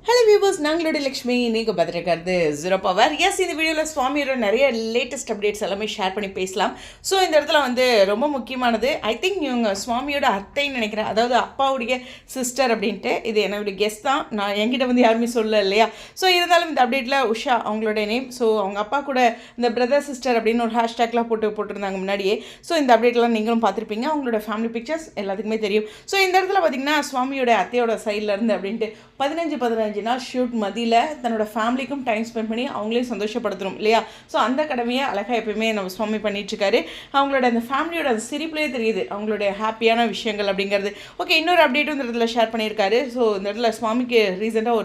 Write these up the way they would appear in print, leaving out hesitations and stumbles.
Hello viewers, நாங்களோட Lakshmi நீங்கள் பார்த்துருக்கிறது zero power. S, இந்த வீடியோவில் சுவாமியோட நிறைய லேட்டஸ்ட் அப்டேட்ஸ் எல்லாமே ஷேர் பண்ணி பேசலாம். ஸோ இந்த இடத்துல வந்து ரொம்ப முக்கியமானது, ஐ திங்க் இவங்க சுவாமியோட அத்தைன்னு நினைக்கிறேன், அதாவது அப்பாவுடைய சிஸ்டர் அப்படின்ட்டு. இது என்னோட கெஸ்ட் தான், நான் என்கிட்ட வந்து யாருமே சொல்ல இல்லையா. ஸோ இருந்தாலும் இந்த அப்டேட்டில் உஷா அவங்களோட நேம். ஸோ அவங்க அப்பா கூட இந்த பிரதர் சிஸ்டர் அப்படின்னு ஒரு ஹேஷ்டேக்லாம் போட்டிருந்தாங்க முன்னாடியே. ஸோ இந்த அப்டேட்லாம் நீங்களும் பார்த்துருப்பீங்க, அவங்களோட ஃபேமிலி பிக்சர்ஸ் எல்லாத்துக்குமே தெரியும். ஸோ இந்த இடத்துல பார்த்திங்கன்னா சுவாமியோட அத்தையோட சைட்லேருந்து அப்படின்ட்டு 15 நாள் ஷூட் மதியில் தன்னோட ஃபேமிலிக்கும் டைம் ஸ்பெண்ட் பண்ணி அவங்களையும் சந்தோஷப்படுத்தணும் இல்லையா. ஸோ அந்த கடமையை அழகாக எப்பயுமே நம்ம சுவாமி பண்ணிட்டுருக்காரு. அவங்களோட அந்த ஃபேமிலியோட அந்த சிரிப்புலேயே தெரியுது அவங்களுடைய ஹாப்பியான விஷயங்கள் அப்படிங்கிறது. ஓகே, இன்னொரு அப்டேட்டும் இந்த இடத்துல ஷேர் பண்ணியிருக்காரு. ஸோ இந்த இடத்துல சுவாமிக்கு ரீசெண்டாக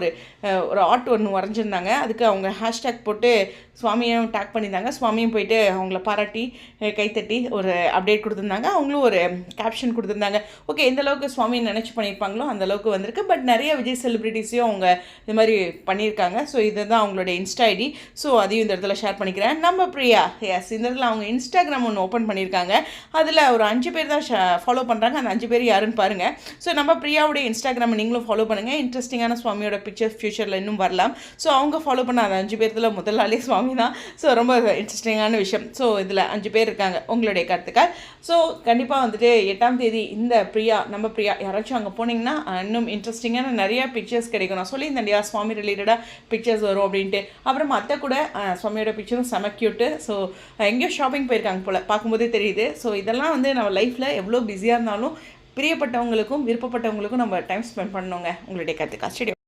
ஒரு ஆர்ட் ஒன்று வரைஞ்சிருந்தாங்க. அதுக்கு அவங்க ஹேஷ்டேக் போட்டு சுவாமியும் டேக் பண்ணியிருந்தாங்க. சுவாமியும் போயிட்டு அவங்கள பாராட்டி கைத்தட்டி ஒரு அப்டேட் கொடுத்துருந்தாங்க. அவங்களும் ஒரு கேப்ஷன் கொடுத்துருந்தாங்க. ஓகே, எந்த அளவுக்கு சுவாமி நினச்சி பண்ணியிருப்பாங்களோ அந்த அளவுக்கு வந்திருக்கு. பட் நிறைய விஜய் செலிபிரிட்டிஸையும் அவங்க இது மாதிரி பண்ணியிருக்காங்க. ஸோ இதுதான் அவங்களோட இன்ஸ்டா ஐடி. ஸோ அதையும் இந்த இடத்துல ஷேர் பண்ணிக்கிறேன். நம்ம பிரியா, எஸ், இந்த இடத்துல அவங்க இன்ஸ்டாகிராம் ஒன்று ஓப்பன் பண்ணியிருக்காங்க. அதில் ஒரு 5 பேர் தான் ஃபாலோ பண்ணுறாங்க. அந்த 5 பேர் யாருன்னு பாருங்கள். ஸோ நம்ம பிரியாவுடைய இன்ஸ்டாகிராமை நீங்களும் ஃபாலோ பண்ணுங்கள். இன்ட்ரெஸ்டிங்கான சுவாமியோட பிக்சர்ஸ் ஃபியூச்சரில் இன்னும் வரலாம். ஸோ அவங்க ஃபாலோ பண்ண அந்த 5 பேர்த்தில் முதல் ஆளே சுவாமி தான். ஸோ ரொம்ப இன்ட்ரெஸ்டிங்கான விஷயம். ஸோ இதில் 5 பேர் இருக்காங்க. உங்களுடைய கருத்துக்கள். ஸோ கண்டிப்பாக வந்துட்டு 8ஆம் தேதி இந்த பிரியா, நம்ம பிரியா யாராச்சும் அங்கே போனீங்கன்னா இன்னும் இன்ட்ரெஸ்டிங்கான நிறைய பிக்சர்ஸ் கிடைக்கும். நான் சொல்லியிருந்தேன் இல்லையா, சுவாமி ரிலேட்டடாக பிக்சர்ஸ் வரும் அப்படின்ட்டு. அப்புறம் மற்ற கூட சுவாமியோட பிக்சரும் செம க்யூட்டு. ஸோ எங்கேயோ ஷாப்பிங் போயிருக்காங்க போல், பார்க்கும்போதே தெரியுது. ஸோ இதெல்லாம் வந்து நம்ம லைஃப்பில் எவ்வளோ பிஸியாக இருந்தாலும் பிரியப்பட்டவங்களுக்கும் விருப்பப்பட்டவங்களுக்கும் நம்ம டைம் ஸ்பெண்ட் பண்ணணுங்க. உங்களுடைய கருத்துக்கா ஸ்டேடியம்.